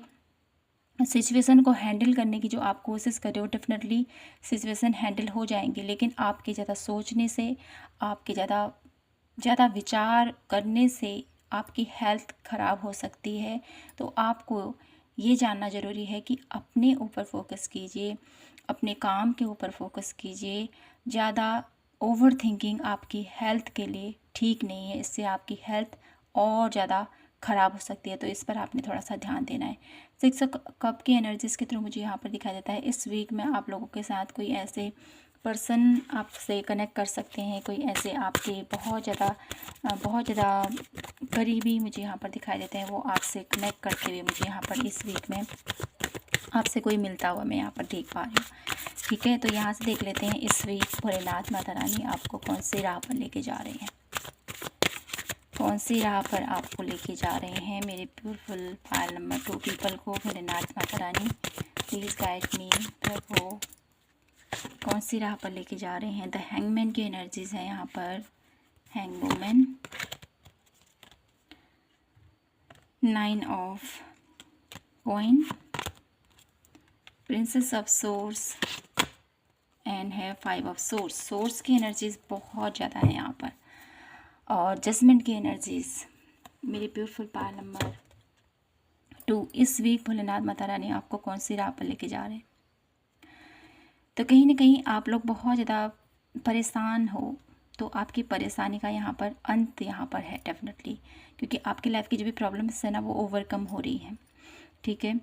सिचुएशन को हैंडल करने की जो आप कोशिश कर रहे हो, डेफिनेटली सिचुएशन हैंडल हो जाएंगी, लेकिन आपके ज़्यादा सोचने से, आपके ज़्यादा विचार करने से आपकी हेल्थ ख़राब हो सकती है। तो आपको ये जानना ज़रूरी है कि अपने ऊपर फोकस कीजिए, अपने काम के ऊपर फोकस कीजिए। ज़्यादा ओवर थिंकिंग आपकी हेल्थ के लिए ठीक नहीं है, इससे आपकी हेल्थ और ज़्यादा ख़राब हो सकती है, तो इस पर आपने थोड़ा सा ध्यान देना है। 6 कप की एनर्जीज़ के थ्रू मुझे यहाँ पर दिखाई देता है इस वीक में आप लोगों के साथ कोई ऐसे पर्सन आपसे कनेक्ट कर सकते हैं, कोई ऐसे आपके बहुत ज़्यादा करीबी मुझे यहाँ पर दिखाई देते हैं, वो आपसे कनेक्ट करते हुए मुझे यहाँ पर इस वीक में आपसे कोई मिलता हुआ मैं यहाँ पर देख पा रही हूँ। ठीक है, तो यहाँ से देख लेते हैं इस वीक भोलेनाथ माता रानी आपको कौन सी राह पर लेके जा रहे हैं, कौन सी राह पर आपको लेके जा रहे हैं मेरे ब्यूटीफुल पायल नंबर 2 पीपल को। Bholenath Mata Rani please guide me प्रभु, कौन सी राह पर लेके जा रहे हैं। द हैंगमैन की एनर्जीज है यहाँ पर, hang woman, 9 of coin, princess of source and है 5 ऑफ सोर्स। सोर्स की एनर्जीज बहुत ज़्यादा है यहाँ पर, और जजमेंट की एनर्जीज मेरी ब्यूटीफुल पायल नंबर 2। इस वीक भोलेनाथ माता रानी आपको कौन सी राह पर लेके जा रहे हैं। तो कहीं ना कहीं आप लोग बहुत ज़्यादा परेशान हो, तो आपकी परेशानी का यहाँ पर अंत यहाँ पर है डेफिनेटली, क्योंकि आपकी लाइफ की जो भी प्रॉब्लम्स है ना वो ओवरकम हो रही हैं। ठीक है,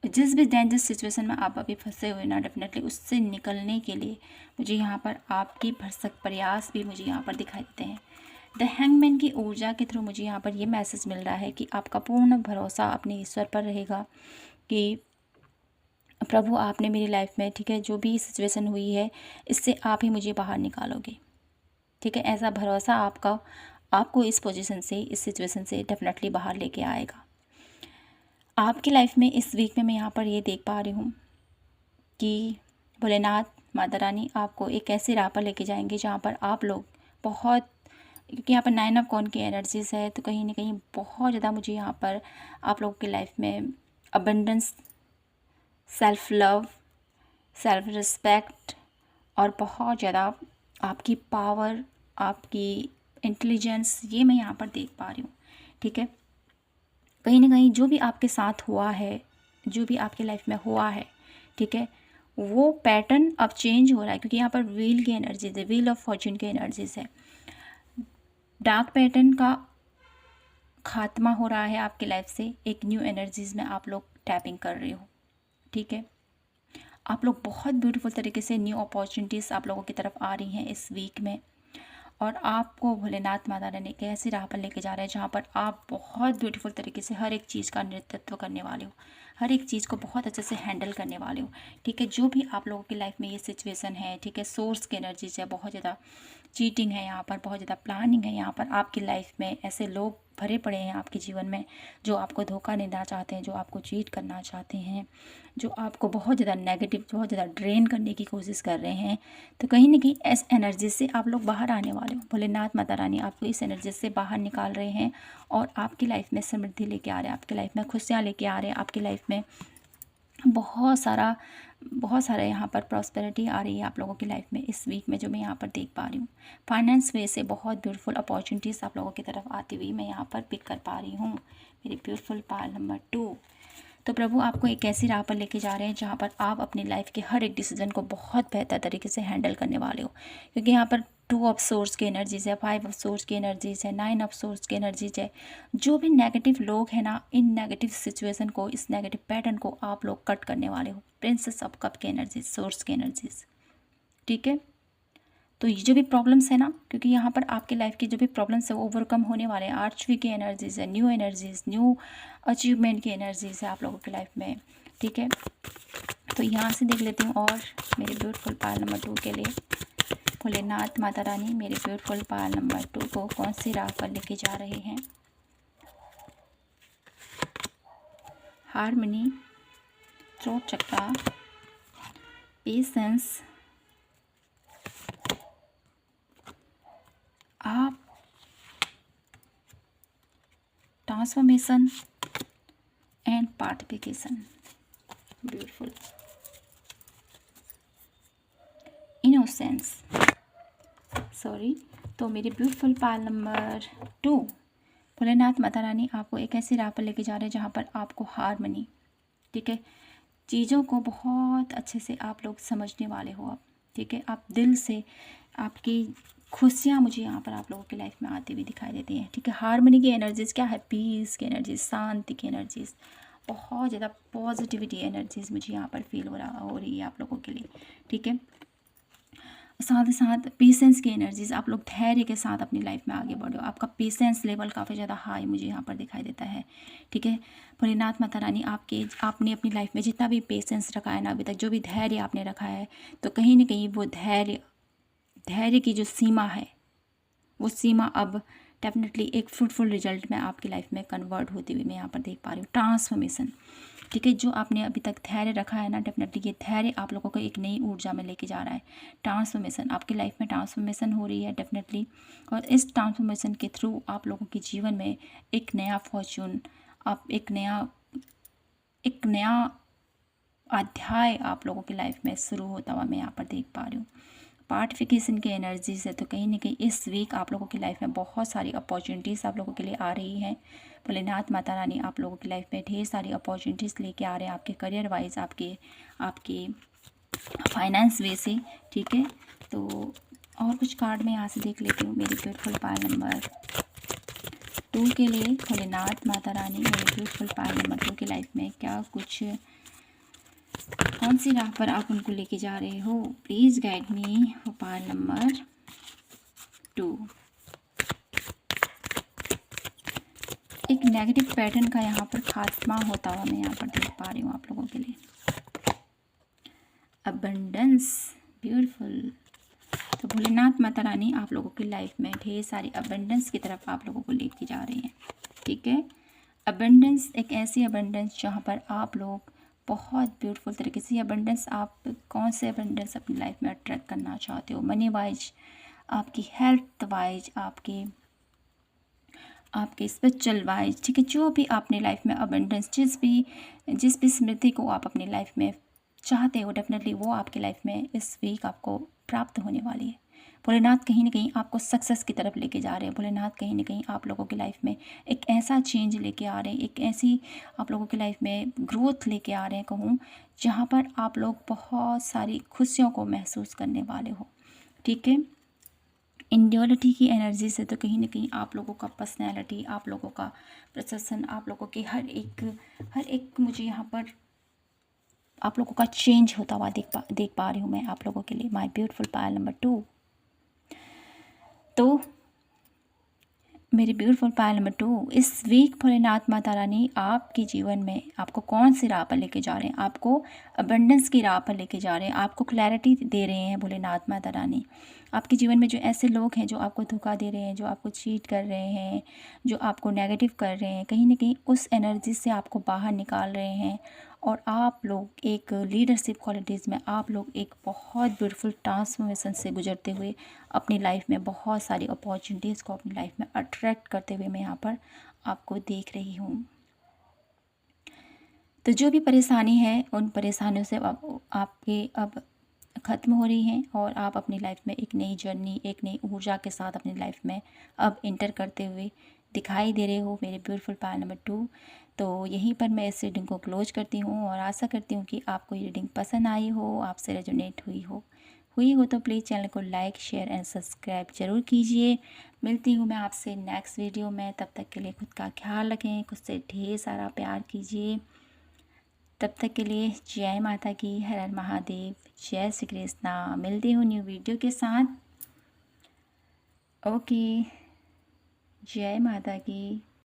जिस भी डेंजरस सिचुएशन में आप अभी फंसे हुए ना, डेफिनेटली उससे निकलने के लिए मुझे यहाँ पर आपकी भरसक प्रयास भी मुझे यहाँ पर दिखाई देते हैं। द हैंगमैन की ऊर्जा के थ्रू मुझे यहाँ पर ये मैसेज मिल रहा है कि आपका पूर्ण भरोसा अपने ईश्वर पर रहेगा कि प्रभु आपने मेरी लाइफ में, ठीक है, जो भी सिचुएशन हुई है इससे आप ही मुझे बाहर निकालोगे। ठीक है, ऐसा भरोसा आपको इस पोजीशन से, इस सिचुएशन से डेफिनेटली बाहर लेके आएगा। आपकी लाइफ में इस वीक में मैं यहाँ पर ये देख पा रही हूँ कि भोलेनाथ माता रानी आपको एक ऐसी राह पर लेके जाएंगे जहाँ पर आप लोग बहुत, क्योंकि यहाँ पर 9 ऑफ कॉइन की एनर्जीज है, तो कहीं ना कहीं बहुत ज़्यादा मुझे यहाँ पर आप लोगों की लाइफ में abundance, self love, self respect और बहुत ज़्यादा आपकी पावर, आपकी इंटेलिजेंस, ये मैं यहाँ पर देख पा रही हूँ। ठीक है, कहीं ना कहीं जो भी आपके साथ हुआ है, जो भी आपकी लाइफ में हुआ है, ठीक है, वो पैटर्न अब चेंज हो रहा है, क्योंकि यहाँ पर व्हील की एनर्जीज है, व्हील ऑफ फॉर्चून की एनर्जीज है। डार्क पैटर्न का खात्मा हो रहा है आपकी लाइफ से, एक न्यू एनर्जीज़ में आप लोग टैपिंग कर रहे हो। ठीक है, आप लोग बहुत ब्यूटीफुल तरीके से न्यू अपॉर्चुनिटीज़ आप लोगों की तरफ आ रही हैं इस वीक में। और आपको भोलेनाथ माता रानी एक ऐसी राह पर लेके जा रहे हैं जहाँ पर आप बहुत ब्यूटीफुल तरीके से हर एक चीज़ का नेतृत्व करने वाले हो, हर एक चीज़ को बहुत अच्छे से हैंडल करने वाले हो। ठीक है, जो भी आप लोगों की लाइफ में ये सिचुएशन है, ठीक है, सोर्स की एनर्जीज है, बहुत ज़्यादा चीटिंग है यहाँ पर, बहुत ज़्यादा प्लानिंग है यहाँ पर, आपकी लाइफ में ऐसे लोग भरे पड़े हैं आपके जीवन में जो आपको धोखा देना चाहते हैं, जो आपको चीट करना चाहते हैं, जो आपको बहुत ज़्यादा नेगेटिव, बहुत ज़्यादा ड्रेन करने की कोशिश कर रहे हैं। तो कहीं ना कहीं इस एनर्जी से आप लोग बाहर आने वाले हो। भोलेनाथ माता रानी आपको इस एनर्जी से बाहर निकाल रहे हैं और आपकी लाइफ में समृद्धि लेके आ रहे हैं, आपकी लाइफ में खुशियाँ लेके आ रहे हैं, आपकी लाइफ में बहुत सारा यहाँ पर प्रॉस्पेरिटी आ रही है आप लोगों की लाइफ में इस वीक में, जो मैं यहाँ पर देख पा रही हूँ। फाइनेंस वे से बहुत ब्यूटीफुल अपॉर्चुनिटीज़ आप लोगों की तरफ आती हुई मैं यहाँ पर पिक कर पा रही हूँ, मेरी ब्यूटीफुल पाल नंबर 2। तो प्रभु आपको एक ऐसी राह पर लेके जा रहे हैं जहाँ पर आप अपनी लाइफ के हर एक डिसीजन को बहुत बेहतर तरीके से हैंडल करने वाले हो, क्योंकि यहाँ पर 2 ऑफ सोर्स की एनर्जीज़ है, 5 ऑफ सोर्स की एनर्जीज़ है, 9 ऑफ सोर्स की एनर्जीज़ है। जो भी नेगेटिव लोग हैं ना, इन नेगेटिव सिचुएशन को, इस नेगेटिव पैटर्न को आप लोग कट करने वाले हो। प्रिंसेस ऑफ कप की एनर्जीज, सोर्स की एनर्जीज। ठीक है, तो ये जो भी प्रॉब्लम्स है ना, क्योंकि यहाँ पर आपके लाइफ की जो भी प्रॉब्लम्स है वो ओवरकम होने वाले हैं। आर्चवी की एनर्जीज़ है, न्यू एनर्जीज़, न्यू अचीवमेंट की एनर्जीज़ है आप लोगों की लाइफ में। ठीक है, तो यहाँ से देख लेती हूँ और मेरे ब्यूटीफुल पाल नंबर 2 के लिए भोलेनाथ माता रानी मेरे ब्यूटीफुल पाल नंबर 2 को कौन सी राह पर लेके जा रहे हैं। हार्मनी, थ्रोट चक्रा, पेशेंस, आप, transformation and purification. Beautiful, innocence, sorry. तो मेरी ब्यूटीफुल पाल नंबर 2 भोलेनाथ माता रानी आपको एक ऐसी राह पर लेके जा रहे हैं जहाँ पर आपको हार्मनी, ठीक है, चीज़ों को बहुत अच्छे से आप लोग समझने वाले हो आप। ठीक है, आप दिल से, आपकी खुशियाँ मुझे यहाँ पर आप लोगों की लाइफ में आती हुई दिखाई देती हैं। ठीक है, हार्मनी की एनर्जीज़ क्या है, पीस की एनर्जीज, शांति की एनर्जीज़, बहुत ज़्यादा पॉजिटिविटी एनर्जीज़ मुझे यहाँ पर फील हो रही है आप लोगों के लिए। ठीक है, साथ ही साथ पेशेंस की एनर्जीज, आप लोग धैर्य के साथ अपनी लाइफ में आगे बढ़ो, आपका पेशेंस लेवल काफ़ी ज़्यादा हाई मुझे यहाँ पर दिखाई देता है। ठीक है, भोलेनाथ माता रानी आपने अपनी लाइफ में जितना भी पेशेंस रखा है ना अभी तक, जो भी धैर्य आपने रखा है, तो कहीं ना कहीं वो धैर्य की जो सीमा है, वो सीमा अब डेफिनेटली एक फ्रूटफुल रिजल्ट में आपकी लाइफ में कन्वर्ट होती हुई मैं यहाँ पर देख पा रही हूँ। ट्रांसफॉर्मेशन, ठीक है, जो आपने अभी तक धैर्य रखा है ना, डेफिनेटली ये धैर्य आप लोगों को एक नई ऊर्जा में लेके जा रहा है। ट्रांसफॉर्मेशन, आपकी लाइफ में ट्रांसफॉर्मेशन हो रही है डेफिनेटली, और इस ट्रांसफॉर्मेशन के थ्रू आप लोगों के जीवन में एक नया फॉर्चून, आप एक नया अध्याय आप लोगों की लाइफ में शुरू होता हुआ मैं यहाँ पर देख पा रही हूँ। पार्टिफिकेशन की एनर्जीज है, तो कहीं ना कहीं इस वीक आप लोगों की लाइफ में बहुत सारी अपॉर्चुनिटीज़ आप लोगों के लिए आ रही हैं। भोलेनाथ माता रानी आप लोगों की लाइफ में ढेर सारी अपॉर्चुनिटीज़ लेके आ रहे हैं, आपके करियर वाइज, आपके फाइनेंस वे से। ठीक है, तो और कुछ कार्ड मैं यहाँ से देख लेती हूँ मेरी ब्यूटीफुल पाल नंबर 2 के लिए। भोलेनाथ माता रानी मेरे ब्यूटीफुल पाल नंबर 2 की लाइफ में क्या कुछ, कौन सी राह पर आप उनको लेके जा रहे हो, please guide me Pal number 2। एक नेगेटिव पैटर्न का यहाँ पर खात्मा होता हुआ मैं यहाँ पर देख पा रही हूँ आप लोगों के लिए। Abundance, beautiful. तो भोलेनाथ माता रानी आप लोगों की लाइफ में ढेर सारी अबंडेंस की तरफ आप लोगों को लेके जा रही हैं। ठीक है, अबंडेंस, एक ऐसी अबंडेंस जहाँ पर आप लोग बहुत ब्यूटीफुल तरीके से, अबंडेंस आप कौन से अबंडेंस अपनी लाइफ में अट्रैक्ट करना चाहते हो, मनी वाइज, आपकी हेल्थ वाइज, आपके स्पिरिचुअल वाइज। ठीक है, जो भी आपने लाइफ में अबंडेंस, जिस भी स्मृति को आप अपनी लाइफ में चाहते हो, डेफिनेटली वो आपकी लाइफ में इस वीक आपको प्राप्त होने वाली है। भोलेनाथ कहीं ना कहीं आपको सक्सेस की तरफ लेके जा रहे हैं। भोलेनाथ कहीं ना कहीं आप लोगों की लाइफ में एक ऐसा चेंज लेके आ रहे हैं, एक ऐसी आप लोगों की लाइफ में ग्रोथ लेके आ रहे हैं कहूँ, जहाँ पर आप लोग बहुत सारी खुशियों को महसूस करने वाले हो। ठीक है, इंड्योरिटी की एनर्जी से तो कहीं ना कहीं आप लोगों का पर्सनैलिटी, आप लोगों का प्रसेशन, आप लोगों की हर एक मुझे यहाँ पर आप लोगों का चेंज होता हुआ देख पा रही हूँ मैं आप लोगों के लिए। My beautiful pile number 2। तो मेरे ब्यूटीफुल पायल नंबर 2, इस वीक भोलेनाथ माता रानी आपके जीवन में आपको कौन सी राह पर लेके जा रहे हैं? आपको अबंडेंस की राह पर लेके जा रहे हैं, आपको क्लैरिटी दे रहे हैं भोलेनाथ माता रानी। आपके जीवन में जो ऐसे लोग हैं जो आपको धोखा दे रहे हैं, जो आपको चीट कर रहे हैं, जो आपको नेगेटिव कर रहे हैं, कहीं ना कहीं उस एनर्जी से आपको बाहर निकाल रहे हैं। और आप लोग एक लीडरशिप क्वालिटीज़ में आप लोग एक बहुत ब्यूटीफुल ट्रांसफॉर्मेशन से गुजरते हुए अपनी लाइफ में बहुत सारी अपॉर्चुनिटीज़ को अपनी लाइफ में अट्रैक्ट करते हुए मैं यहाँ पर आपको देख रही हूँ। तो जो भी परेशानी है उन परेशानियों से आपके अब ख़त्म हो रही हैं और आप अपनी लाइफ में एक नई जर्नी, एक नई ऊर्जा के साथ अपनी लाइफ में अब इंटर करते हुए दिखाई दे रहे हो मेरे ब्यूटीफुल पायल नंबर 2। तो यहीं पर मैं इस रीडिंग को क्लोज करती हूँ और आशा करती हूँ कि आपको ये रीडिंग पसंद आई हो, आपसे रेजोनेट हुई हो तो प्लीज़ चैनल को लाइक, शेयर एंड सब्सक्राइब ज़रूर कीजिए। मिलती हूँ मैं आपसे नेक्स्ट वीडियो में। तब तक के लिए खुद का ख्याल रखें, खुद से ढेर सारा प्यार कीजिए। तब तक के लिए जय माता की, हर हर महादेव, जय श्री कृष्णा। मिलती हूँ न्यू वीडियो के साथ। ओके, जय माता की।